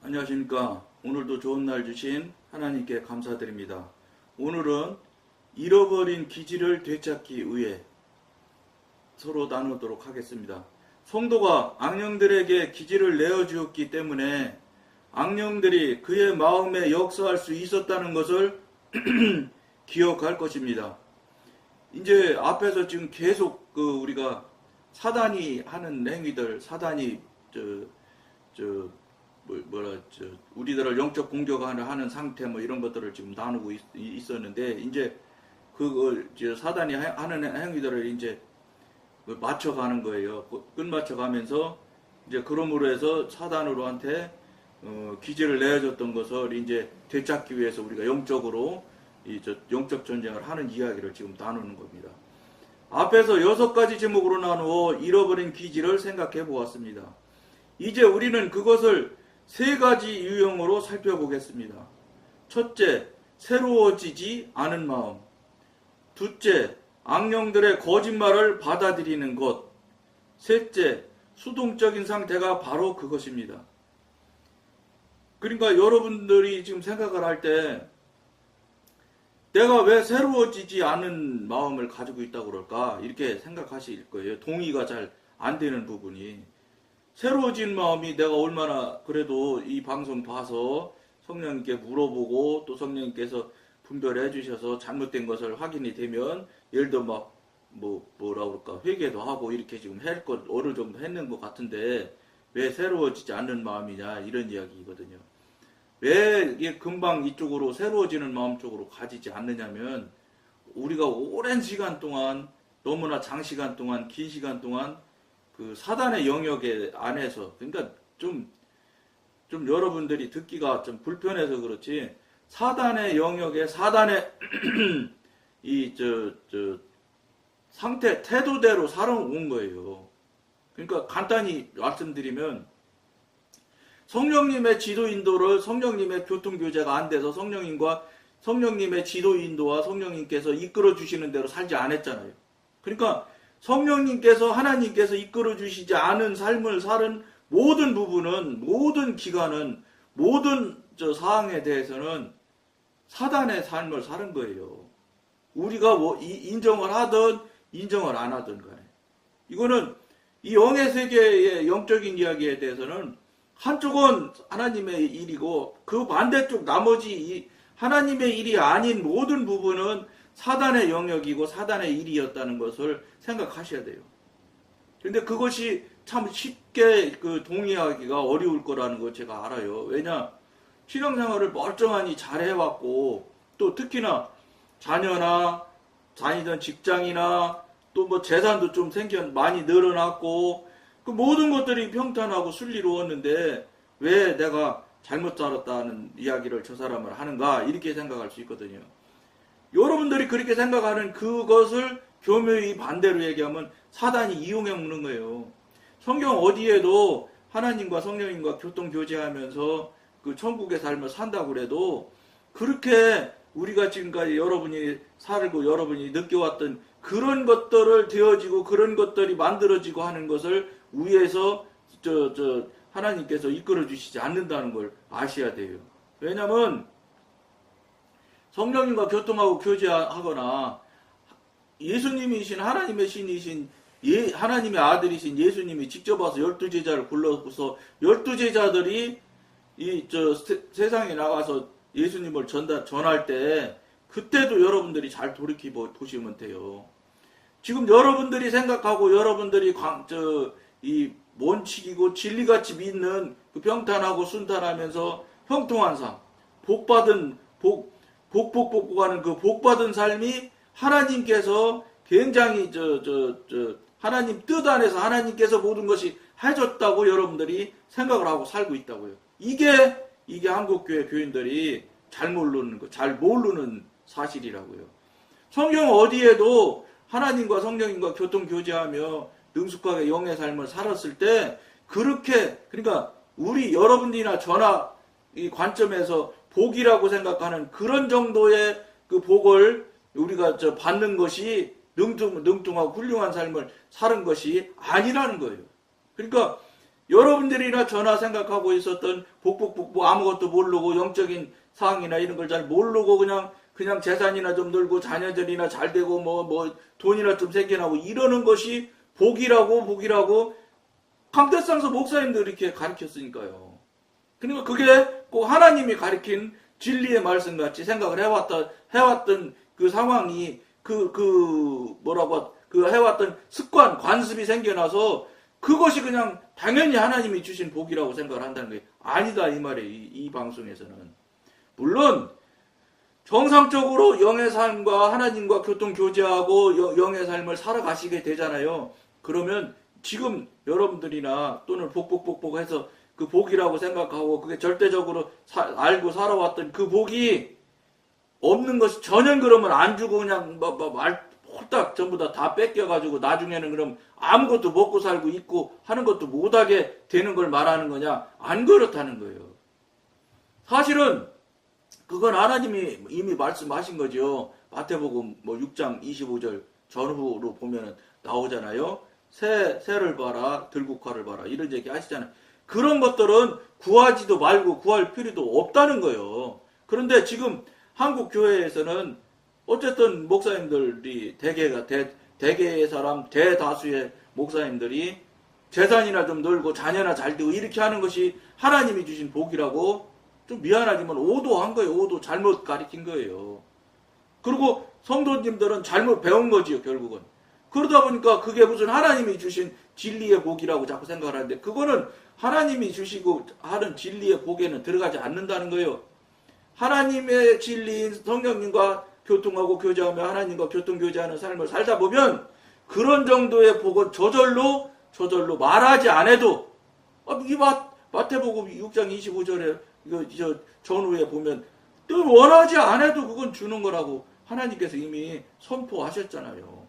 안녕하십니까. 오늘도 좋은 날 주신 하나님께 감사드립니다. 오늘은 잃어버린 기질을 되찾기 위해 서로 나누도록 하겠습니다. 성도가 악령들에게 기질을 내어주었기 때문에 악령들이 그의 마음에 역사할 수 있었다는 것을 기억할 것입니다. 이제 앞에서 지금 계속 우리가 사단이 하는 행위들, 사단이 우리들을 영적 공격하는 상태 이런 것들을 지금 나누고 있었는데, 이제 그걸 사단이 하는 행위들을 이제 맞춰가는 거예요. 끝맞춰가면서 이제 그러므로 해서 사단으로한테 기질을 내어줬던 것을 이제 되찾기 위해서 우리가 영적으로 영적 전쟁을 하는 이야기를 지금 나누는 겁니다. 앞에서 6가지 제목으로 나누어 잃어버린 기질을 생각해 보았습니다. 이제 우리는 그것을 3가지 유형으로 살펴보겠습니다. 첫째, 새로워지지 않은 마음. 둘째, 악령들의 거짓말을 받아들이는 것. 셋째, 수동적인 상태가 바로 그것입니다. 그러니까 여러분들이 지금 생각을 할 때 내가 왜 새로워지지 않은 마음을 가지고 있다고 그럴까? 이렇게 생각하실 거예요. 동의가 잘 안 되는 부분이. 새로워진 마음이 내가 얼마나 그래도 이 방송 봐서 성령님께 물어보고 또 성령님께서 분별해 주셔서 잘못된 것을 확인이 되면 예를 들어 뭐라 그럴까 회개도 하고 이렇게 지금 할 것 어느 정도 했는 것 같은데 왜 새로워지지 않는 마음이냐 이런 이야기거든요. 왜 이게 금방 이쪽으로 새로워지는 마음 쪽으로 가지지 않느냐면 우리가 오랜 시간 동안 너무나 장시간 동안 긴 시간 동안 그 사단의 영역에 안에서 그러니까 좀 여러분들이 듣기가 좀 불편해서 그렇지 사단의 영역에 사단의 상태 태도대로 살아온 거예요. 그러니까 간단히 말씀드리면 성령님의 지도 인도를 성령님의 교통 교제가 안 돼서 성령님의 지도 인도와 성령님께서 이끌어 주시는 대로 살지 않았잖아요. 그러니까 성령님께서 하나님께서 이끌어 주시지 않은 삶을 사는 모든 부분은 모든 기간은 모든 사항에 대해서는 사단의 삶을 사는 거예요. 우리가 인정을 하든 인정을 안 하든 간에 이거는 이 영의 세계의 영적인 이야기에 대해서는 한쪽은 하나님의 일이고 그 반대쪽 나머지 하나님의 일이 아닌 모든 부분은 사단의 영역이고 사단의 일이었다는 것을 생각하셔야 돼요. 근데 그것이 참 쉽게 동의하기가 어려울 거라는 거 제가 알아요. 왜냐? 신앙생활을 멀쩡하니 잘 해왔고 또 특히나 자녀나 다니던 직장이나 또 재산도 좀 많이 늘어났고 그 모든 것들이 평탄하고 순리로웠는데 왜 내가 잘못 살았다는 이야기를 저 사람을 하는가 이렇게 생각할 수 있거든요. 여러분들이 그렇게 생각하는 그것을 교묘히 반대로 얘기하면 사단이 이용해 먹는 거예요. 성경 어디에도 하나님과 성령님과 교통교제하면서 그 천국의 삶을 산다고 그래도 그렇게 우리가 지금까지 여러분이 살고 여러분이 느껴왔던 그런 것들을 되어지고 그런 것들이 만들어지고 하는 것을 위에서 하나님께서 이끌어 주시지 않는다는 걸 아셔야 돼요. 왜냐면 성령님과 교통하고 교제하거나 예수님이신 하나님의 신이신 하나님의 아들이신 예수님이 직접 와서 12제자를 불러서 12제자들이 세상에 나가서 예수님을 전할 때 그때도 여러분들이 잘 돌이켜 보시면 돼요. 지금 여러분들이 생각하고 여러분들이 이 원칙이고 진리같이 믿는 그 평탄하고 순탄하면서 형통한 삶, 복복복고 가는 그 복받은 삶이 하나님께서 굉장히 하나님 뜻 안에서 하나님께서 모든 것이 해줬다고 여러분들이 생각을 하고 살고 있다고요. 이게 한국교회 교인들이 잘 모르는 사실이라고요. 성경 어디에도 하나님과 성령님과 교통교제하며 능숙하게 영의 삶을 살았을 때 그러니까 우리 여러분들이나 저나 이 관점에서 복이라고 생각하는 그런 정도의 그 복을 우리가 받는 것이 능통하고 훌륭한 삶을 사는 것이 아니라는 거예요. 그러니까 여러분들이나 저나 생각하고 있었던 복복복복 아무것도 모르고 영적인 사항이나 이런 걸 잘 모르고 그냥 재산이나 좀 늘고 자녀들이나 잘 되고 뭐 돈이나 좀 생겨나고 이러는 것이 복이라고 강대상서 목사님들이 이렇게 가르쳤으니까요. 그러니까 그게 꼭 하나님이 가르친 진리의 말씀 같이 생각을 해왔던 그 상황이 해왔던 습관, 관습이 생겨나서 그것이 그냥 당연히 하나님이 주신 복이라고 생각을 한다는 거예요. 아니다 이 말이에요. 이 방송에서는. 물론 정상적으로 영의 삶과 하나님과 교통교제하고 영의 삶을 살아가시게 되잖아요. 그러면 지금 여러분들이나 또는 복복복복해서 그 복이라고 생각하고 그게 절대적으로 알고 살아왔던 그 복이 없는 것이 전혀 그러면 안 주고 그냥 홀딱 전부 다 뺏겨가지고 나중에는 그럼 아무것도 먹고 살고 있고 하는 것도 못하게 되는 걸 말하는 거냐? 안 그렇다는 거예요. 사실은 그건 하나님이 이미 말씀하신 거죠. 마태복음 6장 25절 전후로 보면 나오잖아요. 새를 봐라, 들국화를 봐라 이런 얘기 하시잖아요. 그런 것들은 구하지도 말고 구할 필요도 없다는 거예요. 그런데 지금 한국 교회에서는 어쨌든 목사님들이 대개의 사람, 대다수의 목사님들이 재산이나 좀 늘고 자녀나 잘 되고 이렇게 하는 것이 하나님이 주신 복이라고 좀 미안하지만 오도한 거예요. 오도 잘못 가르친 거예요. 그리고 성도님들은 잘못 배운 거지요, 결국은. 그러다 보니까 그게 무슨 하나님이 주신 진리의 복이라고 자꾸 생각을 하는데 그거는 하나님이 주시고 하는 진리의 복에는 들어가지 않는다는 거예요. 하나님의 진리인 성령님과 교통하고 교제하며 하나님과 교통교제하는 삶을 살다 보면 그런 정도의 복은 저절로 말하지 않아도 이 마태복음 6장 25절에 이거 전후에 보면 또 원하지 않아도 그건 주는 거라고 하나님께서 이미 선포하셨잖아요.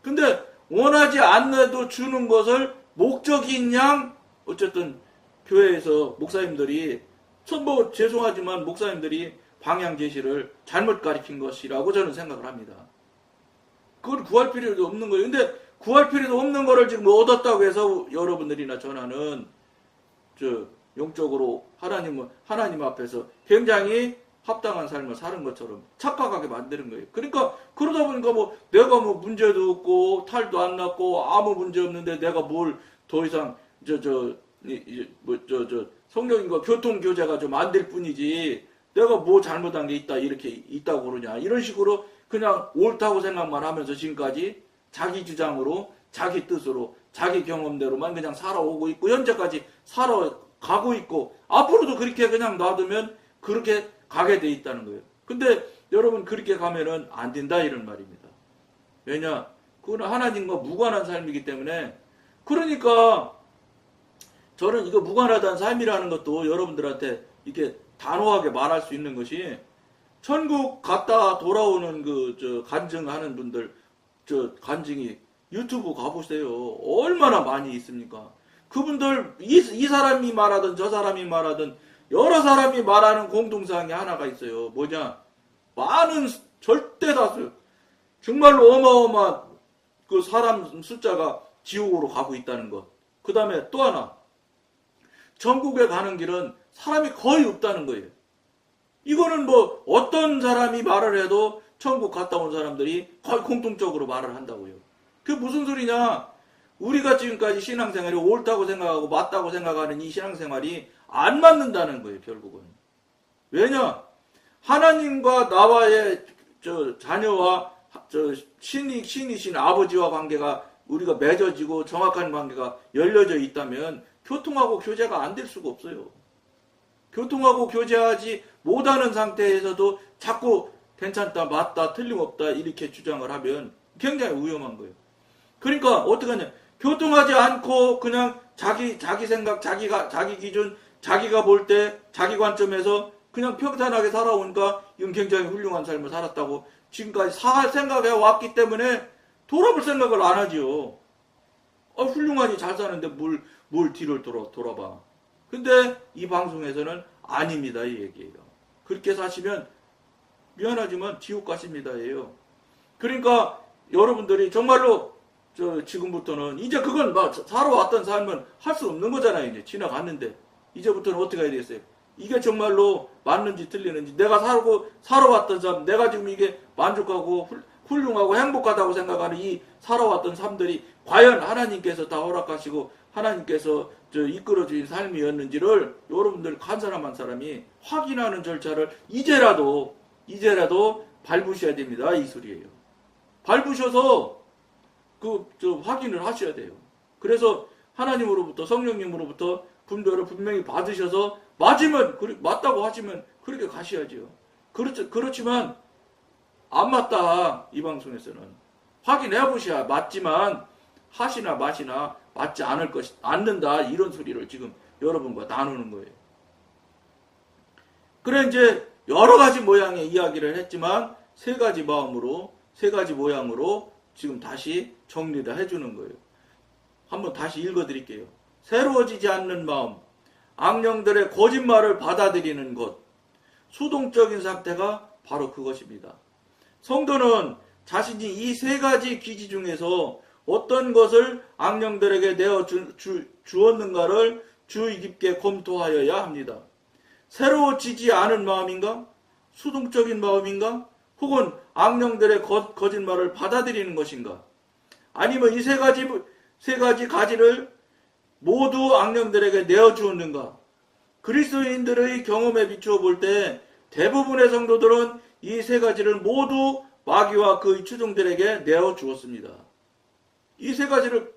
근데 원하지 않아도 주는 것을 목적인 양 어쨌든 교회에서 목사님들이 죄송하지만 목사님들이 방향 제시를 잘못 가르친 것이라고 저는 생각을 합니다. 그걸 구할 필요도 없는 거예요. 근데 구할 필요도 없는 거를 지금 얻었다고 해서 여러분들이나 전하는 영적으로 하나님 앞에서 굉장히 합당한 삶을 사는 것처럼 착각하게 만드는 거예요. 그러니까 그러다 보니까 내가 문제도 없고 탈도 안 났고 아무 문제 없는데 내가 뭘 더 이상 성령님과 교통교제가 좀 안 될 뿐이지 내가 뭐 잘못한 게 이렇게 있다고 그러냐 이런 식으로 그냥 옳다고 생각만 하면서 지금까지 자기 주장으로 자기 뜻으로 자기 경험대로만 그냥 살아오고 있고 현재까지 살아가고 있고 앞으로도 그렇게 그냥 놔두면 그렇게 가게 돼 있다는 거예요. 근데 여러분 그렇게 가면은 안 된다 이런 말입니다. 왜냐? 그건 하나님과 무관한 삶이기 때문에 그러니까 저는 이거 무관하다는 삶이라는 것도 여러분들한테 이렇게 단호하게 말할 수 있는 것이 천국 갔다 돌아오는 간증하는 분들 간증이 유튜브 가보세요. 얼마나 많이 있습니까? 그분들 이 사람이 말하든 저 사람이 말하든 여러 사람이 말하는 공통사항이 하나가 있어요. 뭐냐? 많은 절대 다수 정말로 어마어마한 그 사람 숫자가 지옥으로 가고 있다는 것. 그 다음에 또 하나 천국에 가는 길은 사람이 거의 없다는 거예요. 이거는 어떤 사람이 말을 해도 천국 갔다 온 사람들이 거의 공통적으로 말을 한다고요. 그게 무슨 소리냐? 우리가 지금까지 신앙생활이 옳다고 생각하고 맞다고 생각하는 이 신앙생활이 안 맞는다는 거예요, 결국은. 왜냐? 하나님과 나와의 자녀와 신이신 아버지와 관계가 우리가 맺어지고 정확한 관계가 열려져 있다면 교통하고 교제가 안 될 수가 없어요. 교통하고 교제하지 못하는 상태에서도 자꾸 괜찮다, 맞다, 틀림없다 이렇게 주장을 하면 굉장히 위험한 거예요. 그러니까 어떻게 하냐? 교통하지 않고 그냥 자기 생각, 자기 기준, 자기가 볼 때 자기 관점에서 그냥 평탄하게 살아오니까 이건 굉장히 훌륭한 삶을 살았다고 지금까지 생각해 왔기 때문에 돌아볼 생각을 안 하지요. 훌륭하니 잘 사는데 뭘 뒤를 돌아봐. 근데 이 방송에서는 아닙니다, 이 얘기예요. 그렇게 사시면 미안하지만 지옥 가십니다, 예요. 그러니까 여러분들이 정말로 지금부터는 이제 그건 막 살아왔던 삶은 할 수 없는 거잖아요. 이제 지나갔는데 이제부터는 어떻게 해야 되겠어요? 이게 정말로 맞는지 틀리는지, 내가 살아왔던 삶, 내가 지금 이게 만족하고 훌륭하고 행복하다고 생각하는 이 살아왔던 삶들이 과연 하나님께서 다 허락하시고 하나님께서 이끌어 주신 삶이었는지를 여러분들 한 사람 한 사람이 확인하는 절차를 이제라도 밟으셔야 됩니다. 이 소리예요. 밟으셔서 확인을 하셔야 돼요. 그래서 하나님으로부터, 성령님으로부터 분별을 분명히 받으셔서 맞다고 하시면 그렇게 가셔야죠. 그렇지만 안 맞다, 이 방송에서는 확인해 보셔야 맞지만 하시나 마시나 맞지 않는다, 이런 소리를 지금 여러분과 나누는 거예요. 그래 이제 여러 가지 모양의 이야기를 했지만 세 가지 모양으로 지금 다시 정리를 해주는 거예요. 한번 다시 읽어드릴게요. 새로워지지 않는 마음, 악령들의 거짓말을 받아들이는 것, 수동적인 상태가 바로 그것입니다. 성도는 자신이 이 세 가지 기지 중에서 어떤 것을 악령들에게 내어 주었는가를 주의 깊게 검토하여야 합니다. 새로워지지 않은 마음인가? 수동적인 마음인가? 혹은 악령들의 거짓말을 받아들이는 것인가? 아니면 이 세 가지 가지를 모두 악령들에게 내어주었는가? 그리스도인들의 경험에 비추어 볼 때 대부분의 성도들은 이 세 가지를 모두 마귀와 그의 추종들에게 내어주었습니다. 이 세 가지를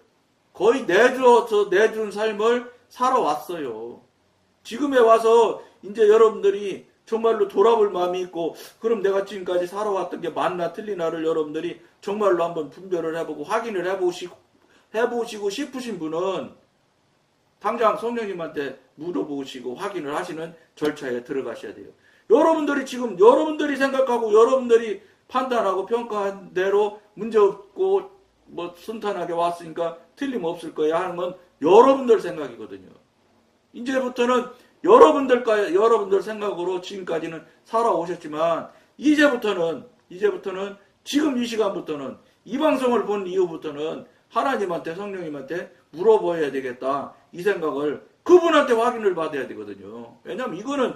거의 내준 삶을 살아왔어요. 지금에 와서 이제 여러분들이 정말로 돌아볼 마음이 있고, 그럼 내가 지금까지 살아왔던 게 맞나 틀리나를 여러분들이 정말로 한번 분별을 해보고 확인을 해보시고 싶으신 분은 당장 성령님한테 물어보시고 확인을 하시는 절차에 들어가셔야 돼요. 여러분들이 생각하고 여러분들이 판단하고 평가한 대로 문제없고 순탄하게 왔으니까 틀림없을 거야 하는 건 여러분들 생각이거든요. 이제부터는 여러분들 생각으로 지금까지는 살아오셨지만 이제부터는 지금 이 시간부터는, 이 방송을 본 이후부터는 하나님한테, 성령님한테 물어봐야 되겠다, 이 생각을 그분한테 확인을 받아야 되거든요. 왜냐하면 이거는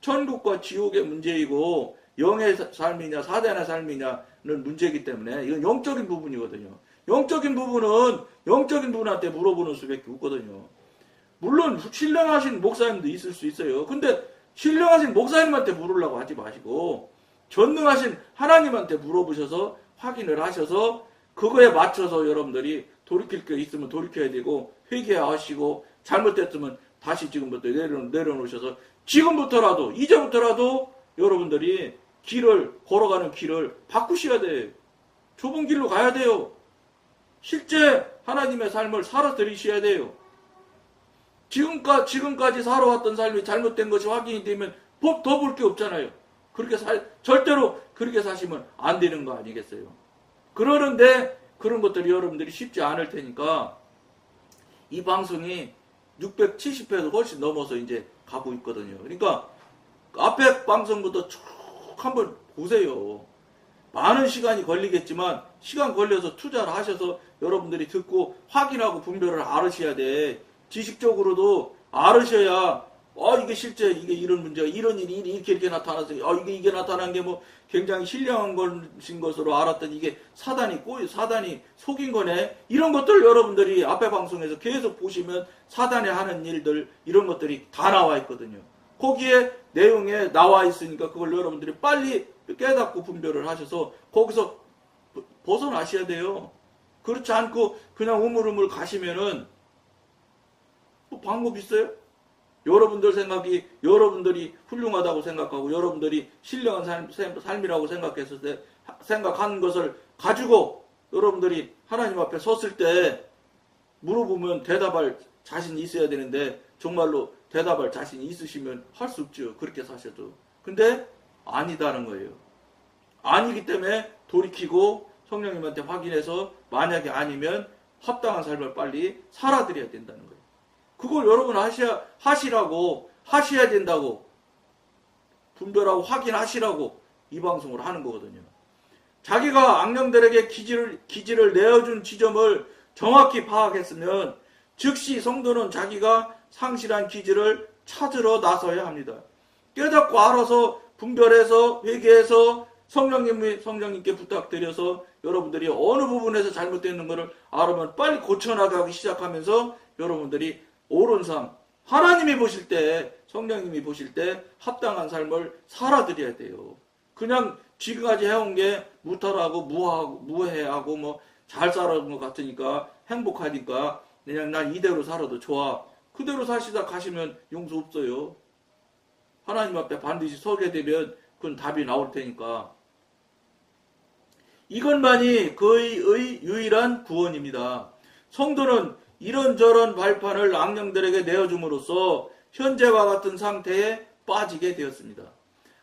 천국과 지옥의 문제이고 영의 삶이냐 사단의 삶이냐는 문제이기 때문에 이건 영적인 부분이거든요. 영적인 분한테 물어보는 수밖에 없거든요. 물론 신령하신 목사님도 있을 수 있어요. 근데 신령하신 목사님한테 물으려고 하지 마시고 전능하신 하나님한테 물어보셔서 확인을 하셔서 그거에 맞춰서 여러분들이 돌이킬 게 있으면 돌이켜야 되고, 회개하시고 잘못됐으면 다시 지금부터 내려놓으셔서 이제부터라도 여러분들이 걸어가는 길을 바꾸셔야 돼요. 좁은 길로 가야 돼요. 실제 하나님의 삶을 살아들이셔야 돼요. 지금까지 살아왔던 삶이 잘못된 것이 확인이 되면 더 볼 게 없잖아요. 절대로 그렇게 사시면 안 되는 거 아니겠어요? 그러는데 그런 것들이 여러분들이 쉽지 않을 테니까 이 방송이 670회도 훨씬 넘어서 이제 가고 있거든요. 그러니까 앞에 방송부터 쭉 한번 보세요. 많은 시간이 걸리겠지만 시간 걸려서 투자를 하셔서 여러분들이 듣고 확인하고 분별을 알으셔야 돼. 지식적으로도 알으셔야 이게 실제 이게 이런 문제가 이런 일이 이렇게 나타나서 이게 나타난 게 굉장히 신령한 것인 것으로 알았더니 이게 사단이 속인 거네. 이런 것들 여러분들이 앞에 방송에서 계속 보시면 사단이 하는 일들 이런 것들이 다 나와 있거든요. 거기에 내용에 나와 있으니까 그걸 여러분들이 빨리 깨닫고 분별을 하셔서 거기서 벗어나셔야 돼요. 그렇지 않고 그냥 우물우물 가시면은 방법 있어요? 여러분들이 훌륭하다고 생각하고 여러분들이 신령한 삶이라고 생각한 것을 가지고 여러분들이 하나님 앞에 섰을 때 물어보면 대답할 자신이 있어야 되는데 정말로 대답할 자신이 있으시면 할 수 없죠. 그렇게 사셔도. 근데 아니다는 거예요. 아니기 때문에 돌이키고 성령님한테 확인해서 만약에 아니면 합당한 삶을 빨리 살아드려야 된다는 거예요. 그걸 여러분 하셔야 된다고 분별하고 확인하시라고 이 방송을 하는 거거든요. 자기가 악령들에게 기지를 내어준 지점을 정확히 파악했으면 즉시 성도는 자기가 상실한 기지를 찾으러 나서야 합니다. 깨닫고 알아서 분별해서 회개해서 성령님께 부탁드려서 여러분들이 어느 부분에서 잘못되는 것을 알아보면 빨리 고쳐나가기 시작하면서 여러분들이 옳은 삶, 하나님이 보실 때, 성령님이 보실 때 합당한 삶을 살아드려야 돼요. 그냥 지금까지 해온 게 무탈하고 무해하고 뭐 잘 살아온 것 같으니까 행복하니까 그냥 난 이대로 살아도 좋아. 그대로 사시다 가시면 용서 없어요. 하나님 앞에 반드시 서게 되면 그건 답이 나올 테니까. 이것만이 그의 유일한 구원입니다. 성도는 이런저런 발판을 악령들에게 내어줌으로써 현재와 같은 상태에 빠지게 되었습니다.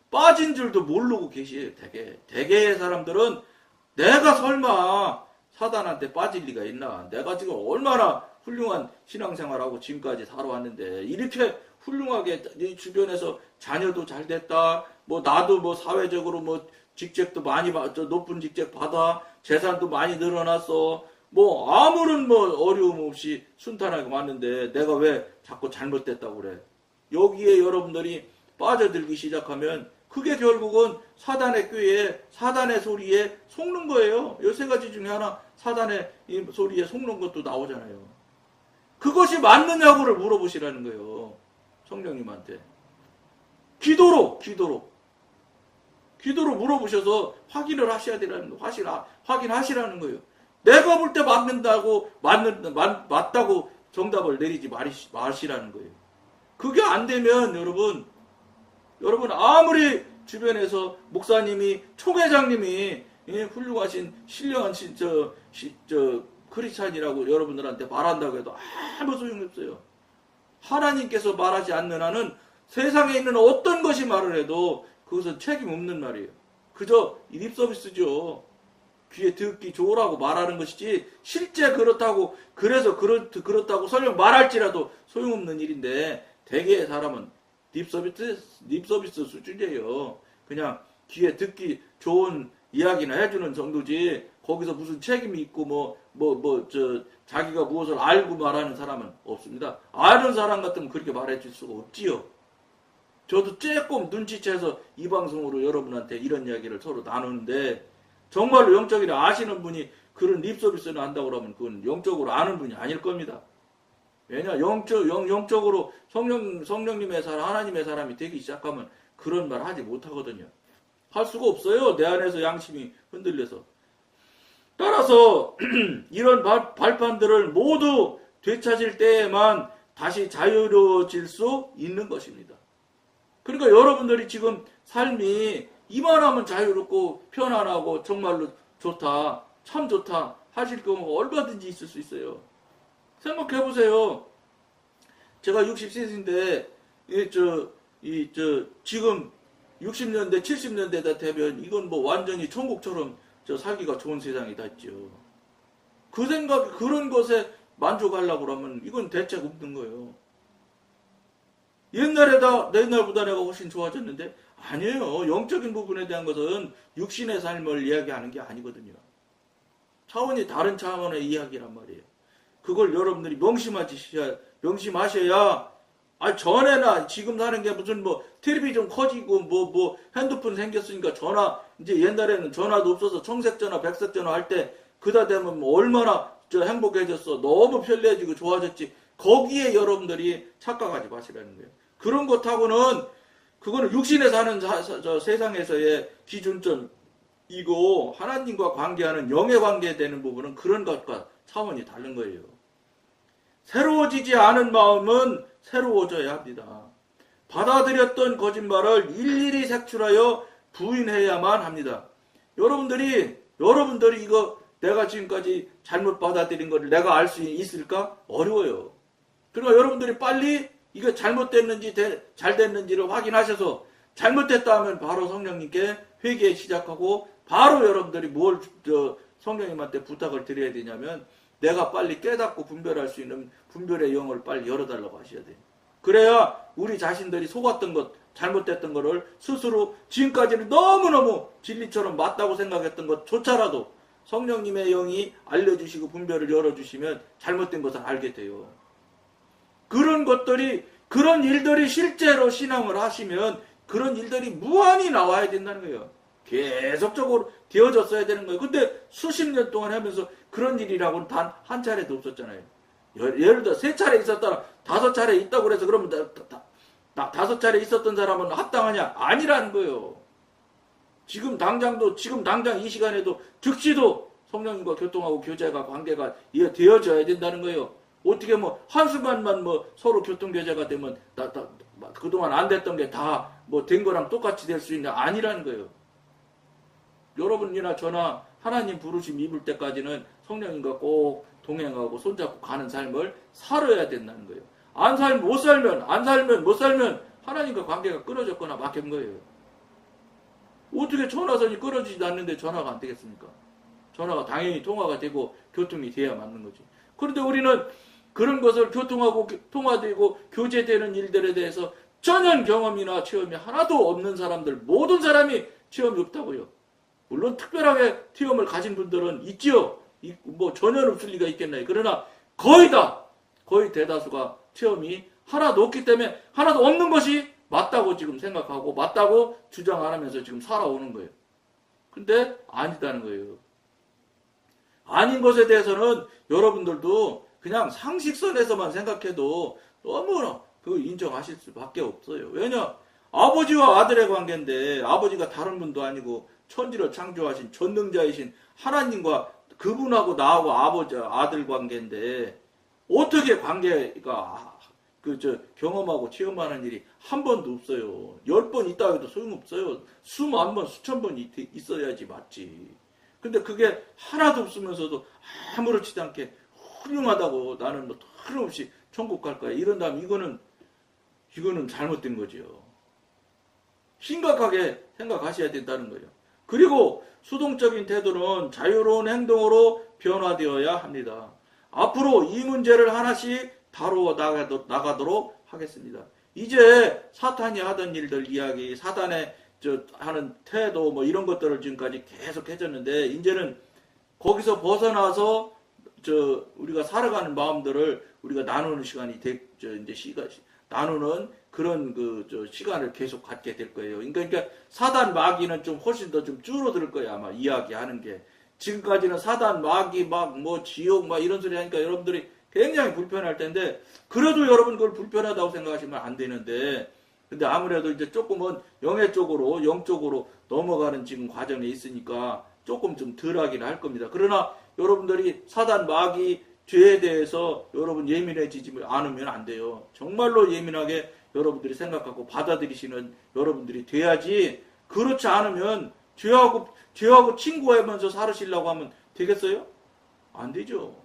빠진 줄도 모르고 계시에요. 대개의 사람들은 내가 설마 사단한테 빠질 리가 있나? 내가 지금 얼마나 훌륭한 신앙생활하고 지금까지 살아왔는데 이렇게 훌륭하게 이 주변에서 자녀도 잘 됐다. 뭐 나도 뭐 사회적으로 뭐 직책도 많이 높은 직책 받아. 재산도 많이 늘어났어. 뭐 아무런 뭐 어려움 없이 순탄하게 왔는데 내가 왜 자꾸 잘못됐다고 그래? 여기에 여러분들이 빠져들기 시작하면 그게 결국은 사단의 꾀에 사단의 소리에 속는 거예요. 이 세 가지 중에 하나 사단의 이 소리에 속는 것도 나오잖아요. 그것이 맞느냐고를 물어보시라는 거예요. 성령님한테. 기도로 물어보셔서 확인을 하셔야 되라는 거예요. 확인하시라는 거예요. 내가 볼 때 맞다고 정답을 내리지 마시라는 거예요. 그게 안 되면 여러분 아무리 주변에서 목사님이 총회장님이 훌륭하신 신령한 크리스찬이라고 여러분들한테 말한다고 해도 아무 소용이 없어요. 하나님께서 말하지 않는 한은 세상에 있는 어떤 것이 말을 해도 그것은 책임 없는 말이에요. 그저 립서비스죠. 귀에 듣기 좋으라고 말하는 것이지 실제 그렇다고 그래서 그렇다고 설령 말할지라도 소용없는 일인데 대개의 사람은 립서비스 수준이에요. 그냥 귀에 듣기 좋은 이야기나 해주는 정도지 거기서 무슨 책임이 있고 자기가 무엇을 알고 말하는 사람은 없습니다. 아는 사람 같으면 그렇게 말해줄 수가 없지요. 저도 조금 눈치채서 이 방송으로 여러분한테 이런 이야기를 서로 나누는데 정말로 영적이라 아시는 분이 그런 립서비스를 한다고 그러면 그건 영적으로 아는 분이 아닐 겁니다. 왜냐 영적으로 성령님의 사람 하나님의 사람이 되기 시작하면 그런 말 하지 못하거든요. 할 수가 없어요. 내 안에서 양심이 흔들려서. 따라서 이런 발판들을 모두 되찾을 때에만 다시 자유로워질 수 있는 것입니다. 그러니까 여러분들이 지금 삶이 이만하면 자유롭고 편안하고 정말로 좋다, 참 좋다 하실 경우가 얼마든지 있을 수 있어요. 생각해보세요. 제가 60세인데, 지금 60년대, 70년대가 되면 이건 뭐 완전히 천국처럼 살기가 좋은 세상이 됐죠. 그런 것에 만족하려고 그러면 이건 대책 없는 거예요. 옛날보다 내가 훨씬 좋아졌는데, 아니에요. 영적인 부분에 대한 것은 육신의 삶을 이야기하는 게 아니거든요. 차원이 다른 차원의 이야기란 말이에요. 그걸 여러분들이 명심하셔야, 전에나 지금 사는 게 무슨 텔레비전 커지고 핸드폰 생겼으니까 이제 옛날에는 전화도 없어서 청색전화, 백색전화 할 때 그다 되면 얼마나 행복해졌어. 너무 편리해지고 좋아졌지. 거기에 여러분들이 착각하지 마시라는 거예요. 그런 것하고는 그거는 육신에 사는 세상에서의 기준점이고 하나님과 관계하는 영의 관계되는 부분은 그런 것과 차원이 다른 거예요. 새로워지지 않은 마음은 새로워져야 합니다. 받아들였던 거짓말을 일일이 색출하여 부인해야만 합니다. 여러분들이 이거 내가 지금까지 잘못 받아들인 것을 내가 알 수 있을까? 어려워요. 그러니까 여러분들이 빨리 이거 잘못됐는지 잘 됐는지를 확인하셔서 잘못됐다 하면 바로 성령님께 회개 시작하고 바로 여러분들이 성령님한테 부탁을 드려야 되냐면 내가 빨리 깨닫고 분별할 수 있는 분별의 영을 빨리 열어달라고 하셔야 돼요. 그래야 우리 자신들이 속았던 것, 잘못됐던 거를 스스로 지금까지는 너무너무 진리처럼 맞다고 생각했던 것조차라도 성령님의 영이 알려주시고 분별을 열어주시면 잘못된 것을 알게 돼요. 그런 것들이, 그런 일들이 실제로 신앙을 하시면 그런 일들이 무한히 나와야 된다는 거예요. 계속적으로 되어졌어야 되는 거예요. 근데 수십 년 동안 하면서 그런 일이라고는 단 한 차례도 없었잖아요. 예를 들어 3차례 있었다, 5차례 있다고 그래서 그러면 5차례 있었던 사람은 합당하냐? 아니라는 거예요. 지금 당장 이 시간에도 즉시도 성령님과 교통하고 교제가 관계가 되어져야 된다는 거예요. 어떻게 뭐 한순간만 뭐 서로 교통교제가 되면 그동안 안 됐던 게 다 뭐 된 거랑 똑같이 될 수 있냐? 아니라는 거예요. 여러분이나 저나 하나님 부르심 입을 때까지는 성령님과 꼭 동행하고 손잡고 가는 삶을 살아야 된다는 거예요. 못 살면 하나님과 관계가 끊어졌거나 막힌 거예요. 어떻게 전화선이 끊어지지도 않는데 전화가 안 되겠습니까? 전화가 당연히 통화가 되고 교통이 돼야 맞는 거지. 그런데 우리는 그런 것을 교통하고 통화되고 교제되는 일들에 대해서 전혀 경험이나 체험이 하나도 없는 사람들, 모든 사람이 체험이 없다고요. 물론 특별하게 체험을 가진 분들은 있지요. 뭐 전혀 없을 리가 있겠나요. 그러나 거의 대다수가 체험이 하나도 없기 때문에 하나도 없는 것이 맞다고 지금 생각하고 맞다고 주장 안 하면서 지금 살아오는 거예요. 근데 아니다는 거예요. 아닌 것에 대해서는 여러분들도 그냥 상식선에서만 생각해도 너무나 인정하실 수밖에 없어요. 왜냐? 아버지와 아들의 관계인데 아버지가 다른 분도 아니고 천지를 창조하신 전능자이신 하나님과 그분하고 나하고 아들 관계인데 어떻게 관계가 경험하고 체험하는 일이 한 번도 없어요. 10번 있다 해도 소용없어요. 수만 번, 수천 번 있어야지 맞지. 근데 그게 하나도 없으면서도 아무렇지도 않게 훌륭하다고 나는 뭐 틀림없이 천국 갈 거야. 이런다면 이거는 잘못된 거죠. 심각하게 생각하셔야 된다는 거예요. 그리고 수동적인 태도는 자유로운 행동으로 변화되어야 합니다. 앞으로 이 문제를 하나씩 다루어 나가도록 하겠습니다. 이제 사탄이 하던 일들 이야기, 사탄의 하는 태도 뭐 이런 것들을 지금까지 계속 해줬는데 이제는 거기서 벗어나서 우리가 살아가는 마음들을 우리가 나누는 시간이 나누는 그런 시간을 계속 갖게 될 거예요. 그러니까 사단 마귀는 좀 훨씬 더 좀 줄어들 거예요. 아마 이야기하는 게. 지금까지는 사단 마귀 지옥 이런 소리 하니까 여러분들이 굉장히 불편할 텐데 그래도 여러분 그걸 불편하다고 생각하시면 안 되는데 근데 아무래도 이제 조금은 영적으로 넘어가는 지금 과정에 있으니까 조금 좀 덜하긴 할 겁니다. 그러나 여러분들이 사단 마귀 죄에 대해서 여러분 예민해지지 않으면 안 돼요. 정말로 예민하게 여러분들이 생각하고 받아들이시는 여러분들이 돼야지. 그렇지 않으면 죄하고 친구하면서 살으시려고 하면 되겠어요? 안 되죠.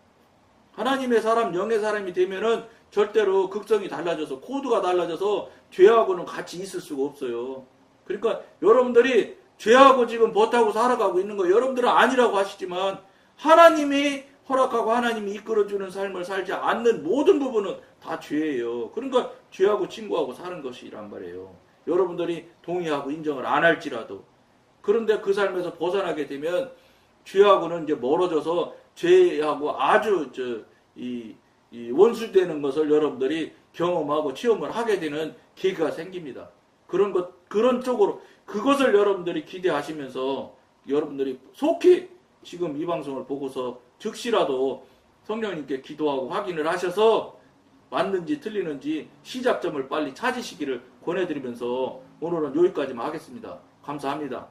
하나님의 사람, 영의 사람이 되면은 절대로 극성이 달라져서 코드가 달라져서 죄하고는 같이 있을 수가 없어요. 그러니까 여러분들이 죄하고 지금 버타고 살아가고 있는 거 여러분들은 아니라고 하시지만 하나님이 허락하고 하나님이 이끌어주는 삶을 살지 않는 모든 부분은 다 죄예요. 그러니까 죄하고 친구하고 사는 것이란 말이에요. 여러분들이 동의하고 인정을 안 할지라도. 그런데 그 삶에서 벗어나게 되면 죄하고는 이제 멀어져서 죄하고 아주 원수되는 것을 여러분들이 경험하고 체험을 하게 되는 계기가 생깁니다. 그런 쪽으로 그것을 여러분들이 기대하시면서 여러분들이 속히 지금 이 방송을 보고서 즉시라도 성령님께 기도하고 확인을 하셔서 맞는지 틀리는지 시작점을 빨리 찾으시기를 권해드리면서 오늘은 여기까지만 하겠습니다. 감사합니다.